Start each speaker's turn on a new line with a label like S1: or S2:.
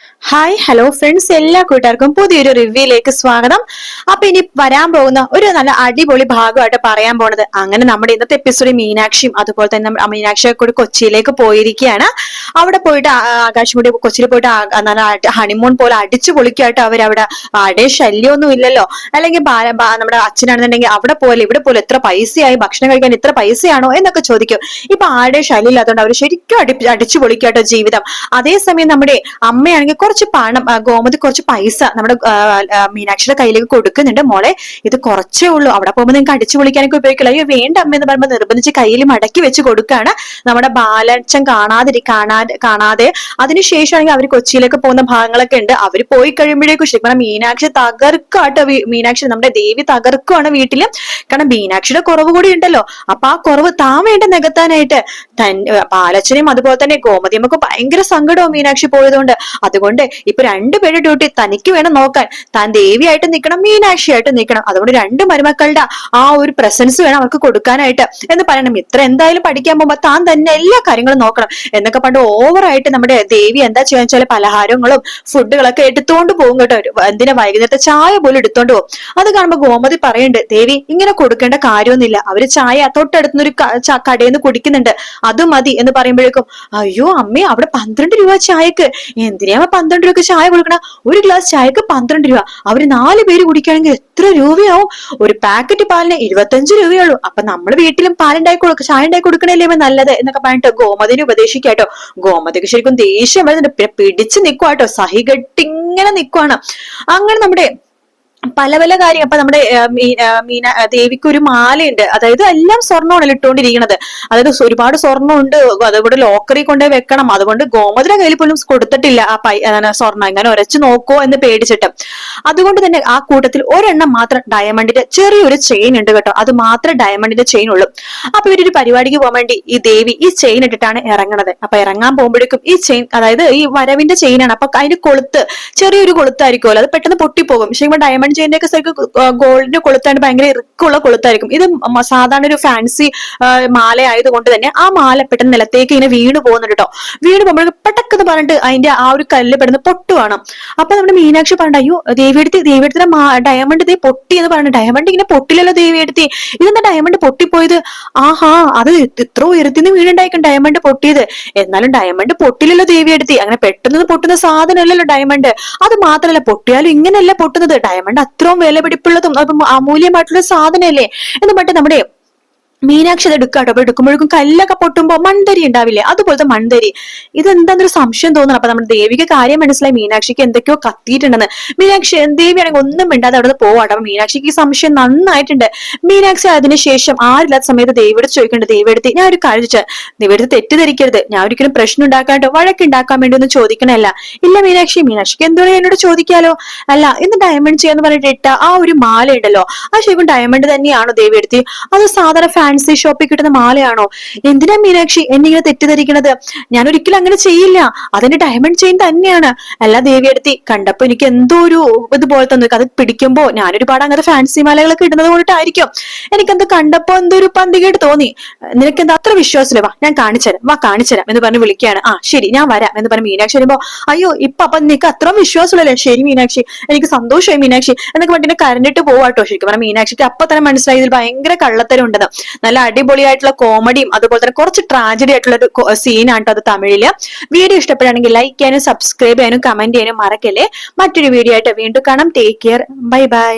S1: Hi hello friends, എല്ലാ കൂട്ടുകാർക്കും പുതിയൊരു റിവ്യൂയിലേക്ക് സ്വാഗതം. അപ്പൊ ഇനി വരാൻ പോകുന്ന ഒരു നല്ല അടിപൊളി ഭാഗമായിട്ട് പറയാൻ പോണത്, അങ്ങനെ നമ്മുടെ ഇന്നത്തെ എപ്പിസോഡിൽ മീനാക്ഷിയും അതുപോലെ തന്നെ മീനാക്ഷിയെ കൂടി കൊച്ചിയിലേക്ക് പോയിരിക്കുകയാണ്. അവിടെ പോയിട്ട് ആകാശം കൂടി കൊച്ചിയിൽ പോയിട്ട് നല്ല ഹണിമൂൺ പോലെ അടിച്ചു പൊളിക്കായിട്ട് അവരവിടെ ആരുടെയും ശല്യമൊന്നും ഇല്ലല്ലോ. അല്ലെങ്കിൽ നമ്മുടെ അച്ഛനാണെന്നുണ്ടെങ്കിൽ അവിടെ പോലെ ഇവിടെ പോലെ എത്ര പൈസയായി, ഭക്ഷണം കഴിക്കാൻ ഇത്ര പൈസയാണോ എന്നൊക്കെ ചോദിക്കും. ഇപ്പൊ ആരുടെയും ശല്യം ഇല്ലാത്തതുകൊണ്ട് അവർ ശരിക്കും അടിച്ചു പൊളിക്കാട്ടോ ജീവിതം. അതേസമയം നമ്മുടെ അമ്മയാണെങ്കിൽ കുറച്ച് പണം, ഗോമതി കുറച്ച് പൈസ നമ്മുടെ മീനാക്ഷിയുടെ കയ്യിലേക്ക് കൊടുക്കുന്നുണ്ട്. മോളെ, ഇത് കുറച്ചേ ഉള്ളൂ, അവിടെ പോകുമ്പോൾ നിങ്ങൾക്ക് അടിച്ചു പൊളിക്കാനൊക്കെ ഉപയോഗിക്കില്ല. അയ്യോ വേണ്ട അമ്മ എന്ന് പറയുമ്പോൾ നിർബന്ധിച്ച് കയ്യിൽ മടക്കി വെച്ച് കൊടുക്കുകയാണ്. നമ്മുടെ ബാലച്ചൻ കാണാതെ അതിനുശേഷമാണെങ്കിൽ അവർ കൊച്ചിയിലേക്ക് പോകുന്ന ഭാഗങ്ങളൊക്കെ ഉണ്ട്. അവർ പോയി കഴിയുമ്പോഴേക്കും ശരിക്കും മീനാക്ഷി തകർക്കാട്ടോ. മീനാക്ഷി നമ്മുടെ ദേവി തകർക്കുവാണ് വീട്ടില്. കാരണം മീനാക്ഷിയുടെ കുറവ് കൂടി ഉണ്ടല്ലോ. അപ്പൊ ആ കുറവ് താൻ വേണ്ട നികത്താനായിട്ട് ബാലച്ചനെയും അതുപോലെ തന്നെ ഗോമതിയമ്മക്ക് ഭയങ്കര സങ്കടവും മീനാക്ഷി പോയതുകൊണ്ട്. അതുകൊണ്ട് ഇപ്പൊ രണ്ടുപേരുടെ ഡ്യൂട്ടി തനിക്ക് വേണം നോക്കാൻ. താൻ ദേവിയായിട്ട് നിൽക്കണം, മീനാക്ഷിയായിട്ട് നിൽക്കണം. അതുകൊണ്ട് രണ്ട് മരുമക്കളുടെ ആ ഒരു പ്രസൻസ് വേണം അവർക്ക് കൊടുക്കാനായിട്ട് എന്ന് പറയണം. ഇത്ര എന്തായാലും പഠിക്കാൻ പോകുമ്പോ താൻ തന്നെ എല്ലാ കാര്യങ്ങളും നോക്കണം എന്നൊക്കെ പണ്ട് ഓവറായിട്ട് നമ്മുടെ ദേവി എന്താ ചെയ്യാന്ന് വെച്ചാൽ പലഹാരങ്ങളും ഫുഡുകളൊക്കെ എടുത്തോണ്ട് പോകും കേട്ടോ. എന്തിനാ വൈകുന്നേരത്തെ ചായ പോലും എടുത്തോണ്ട് പോകും. അത് കാണുമ്പോ ഗോമതി പറയുന്നുണ്ട്, ദേവി ഇങ്ങനെ കൊടുക്കേണ്ട കാര്യമൊന്നുമില്ല, അവര് ചായ തൊട്ടടുത്തുനിന്നൊരു കടയിൽ നിന്ന് കുടിക്കുന്നുണ്ട്, അത് മതി എന്ന് പറയുമ്പോഴേക്കും അയ്യോ അമ്മേ, അവിടെ 12 രൂപ ചായക്ക്, എന്തിനാ 12 രൂപക്ക് ചായ കൊടുക്കണ? ഒരു ഗ്ലാസ് ചായക്ക് 12 രൂപ, അവര് 4 പേര് കുടിക്കുകയാണെങ്കിൽ എത്ര രൂപയാവും? ഒരു പാക്കറ്റ് പാലിന് 25 രൂപയുള്ളൂ. അപ്പൊ നമ്മൾ വീട്ടിലും ചായ ഉണ്ടാക്കി കൊടുക്കണല്ലേ നല്ലത് എന്നൊക്കെ പറഞ്ഞിട്ട് ഗോമതിനെ ഉപദേശിക്കാട്ടോ. ഗോമതിക്ക് ശരിക്കും ദേഷ്യം വരുന്നുണ്ട്, പിടിച്ചു നിക്കുവാട്ടോ, സഹികെട്ടിങ്ങനെ നിക്കുവാണ്. അങ്ങനെ നമ്മുടെ പല പല കാര്യം. അപ്പൊ നമ്മുടെ ദേവിക്ക് ഒരു മാലയുണ്ട്, അതായത് എല്ലാം സ്വർണ്ണമാണ് ഇട്ടുകൊണ്ടിരിക്കുന്നത്. അതായത് ഒരുപാട് സ്വർണ്ണമുണ്ട്, അതുകൊണ്ട് ലോക്കറിൽ കൊണ്ടുപോയി വെക്കണം. അതുകൊണ്ട് ഗോമതിയുടെ കയ്യിൽ പോലും കൊടുത്തിട്ടില്ല ആ സ്വർണ്ണം, ഇങ്ങനെ ഉരച്ചു നോക്കോ എന്ന് പേടിച്ചിട്ട്. അതുകൊണ്ട് തന്നെ ആ കൂട്ടത്തിൽ ഒരെണ്ണം മാത്രം ഡയമണ്ടിന്റെ ചെറിയൊരു ചെയിൻ ഉണ്ട് കേട്ടോ. അത് മാത്രമേ ഡയമണ്ടിന്റെ ചെയിൻ ഉള്ളൂ. അപ്പൊ ഇവരൊരു പരിപാടിക്ക് പോകാൻ വേണ്ടി ഈ ദേവി ഈ ചെയിൻ ഇട്ടിട്ടാണ് ഇറങ്ങണത്. അപ്പൊ ഇറങ്ങാൻ പോകുമ്പോഴേക്കും ഈ ചെയിൻ, അതായത് ഈ വരവിന്റെ ചെയിനാണ്, അപ്പൊ അതിന്റെ കൊളുത്ത് ചെറിയൊരു കൊളുത്തായിരിക്കുമല്ലോ, അത് പെട്ടെന്ന് പൊട്ടിപ്പോകും. പക്ഷെ ഡയമണ്ട് ചെയിന്റെ ഒക്കെ സ്ഥലത്ത് ഗോൾഡിന്റെ കൊളുത്താണ്, ഭയങ്കര ഇറുക്കുള്ള കൊളുത്തായിരിക്കും. ഇത് സാധാരണ ഒരു ഫാൻസി മാല ആയതുകൊണ്ട് തന്നെ ആ മാല പെട്ടെന്ന് നിലത്തേക്ക് ഇങ്ങനെ വീണ് പോകുന്നുണ്ട് കേട്ടോ. വീണ് പോകുമ്പോൾ പെട്ടെന്ന് പറഞ്ഞിട്ട് അതിന്റെ ആ ഒരു കല്ല് പെട്ടെന്ന് പൊട്ടുവാണ്. അപ്പൊ നമ്മുടെ മീനാക്ഷി പറഞ്ഞ, അയ്യോ ദേവിയെടുത്തി ഡയമണ്ട് ഇതേ പൊട്ടി എന്ന് പറഞ്ഞു. ഡയമണ്ട് ഇങ്ങനെ പൊട്ടില്ലല്ലോ ദേവിയെടുത്തി, ഇതെന്താ ഡയമണ്ട് പൊട്ടിപ്പോയത്? ആഹാ, അത് ഇത്ര ഉയരത്തിന്ന് വീണുണ്ടായിരിക്കും ഡയമണ്ട് പൊട്ടിയത്. എന്നാലും ഡയമണ്ട് പൊട്ടില്ലല്ലോ ദേവിയെടുത്തി, അങ്ങനെ പെട്ടെന്ന് പൊട്ടുന്ന സാധനമല്ലല്ലോ ഡയമണ്ട്. അത് മാത്രമല്ല, പൊട്ടിയാലും ഇങ്ങനെയല്ല പൊട്ടുന്നത്, ഡയമണ്ട് അത്രയും വില പിടിപ്പുള്ളതും അമൂല്യമായിട്ടുള്ള സാധനമല്ലേ എന്ന് പറഞ്ഞിട്ട് നമ്മുടെ മീനാക്ഷി അത് എടുക്കാട്ടോ. അപ്പൊ എടുക്കുമ്പോഴേക്കും കല്ലൊക്കെ പൊട്ടുമ്പോ മൺതരി ഉണ്ടാവില്ലേ, അതുപോലത്തെ മൺതരി. ഇതെന്താന്നൊരു സംശയം തോന്നണം. അപ്പൊ നമ്മുടെ ദേവിക്ക് കാര്യം മനസ്സിലായി, മീനാക്ഷിക്ക് എന്തൊക്കെയോ കത്തിയിട്ടുണ്ടെന്ന്. ദേവിയാണെങ്കിൽ ഒന്നും മിണ്ടാതെ അവിടെ പോവാട്ടോ. അപ്പൊ മീനാക്ഷിക്ക് ഈ സംശയം നന്നായിട്ടുണ്ട്. മീനാക്ഷി അതിനുശേഷം ആരില്ലാത്ത സമയത്ത് ദേവിയോട് ചോദിക്കേണ്ടത്, ദേവിയെടുത്ത് ഞാൻ ഒരു കാര്യം ചോദിച്ചാൽ ദേവിയെടുത്ത് തെറ്റിദ്ധരിക്കരുത്, ഞാൻ ഒരിക്കലും പ്രശ്നം ഉണ്ടാക്കാനായിട്ട് വഴക്കുണ്ടാക്കാൻ വേണ്ടി ഒന്നും ചോദിക്കണല്ല. ഇല്ല മീനാക്ഷിക്ക് എന്തോ എന്നോട് ചോദിക്കാലോ. അല്ല, ഇന്ന് ഡയമണ്ട് ചെയ്യാന്ന് പറഞ്ഞിട്ട് ഇട്ട ആ ഒരു മാല ഉണ്ടല്ലോ, ആ ശരിക്കും ഡയമണ്ട് തന്നെയാണോ ദേവിയെടുത്ത്? അത് സാധാരണ ഫാൻസി ഷോപ്പിൽ കിട്ടുന്ന മാലയാണോ? എന്തിനാ മീനാക്ഷി എന്നിങ്ങനെ തെറ്റിദ്ധരിക്കണത്? ഞാൻ ഒരിക്കലും അങ്ങനെ ചെയ്യില്ല, അതിന്റെ ഡയമണ്ട് ചെയിൻ തന്നെയാണ്. അല്ല ദേവിയെടുത്തി, കണ്ടപ്പോ എനിക്ക് എന്തോ ഒരു ഇതുപോലെ തന്നെ, അത് പിടിക്കുമ്പോ ഞാൻ ഒരുപാട് അങ്ങനത്തെ ഫാൻസി മാലകളൊക്കെ ഇടുന്നത് കൊണ്ടിട്ടായിരിക്കും എനിക്കെന്ത് കണ്ടപ്പോ എന്തോ ഒരു പന്തികേട്ട് തോന്നി. നിനക്ക് എന്താ അത്ര വിശ്വാസമില്ല, വാ ഞാൻ കാണിച്ചുതരാം എന്ന് പറഞ്ഞ് വിളിക്കുകയാണ്. ആ ശരി ഞാൻ വരാം എന്ന് പറഞ്ഞ് മീനാക്ഷി വരുമ്പോ, അയ്യോ അപ്പൊ നിനക്ക് അത്രയും വിശ്വാസമില്ലല്ലേ? ശരി മീനാക്ഷി, എനിക്ക് സന്തോഷമായി മീനാക്ഷി എന്നൊക്കെ പറഞ്ഞിട്ട് കരഞ്ഞിട്ട് പോവാട്ടോ. ശരിക്കും പറഞ്ഞാൽ മീനാക്ഷിക്ക് അപ്പൊ തന്നെ മനസ്സിലായി ഇതിൽ ഭയങ്കര കള്ളത്തരം ഉണ്ടെന്ന്. നല്ല അടിപൊളിയായിട്ടുള്ള കോമഡിയും അതുപോലെ തന്നെ കുറച്ച് ട്രാജഡി ആയിട്ടുള്ള ഒരു സീനാട്ടോ അത് തമിഴില്. വീഡിയോ ഇഷ്ടപ്പെടുകയാണെങ്കിൽ ലൈക്ക് ചെയ്യാനും സബ്സ്ക്രൈബ് ചെയ്യാനും കമന്റ് ചെയ്യാനും മറക്കല്ലേ. മറ്റൊരു വീഡിയോ ആയിട്ട് വീണ്ടും കാണാം. Take care, bye bye.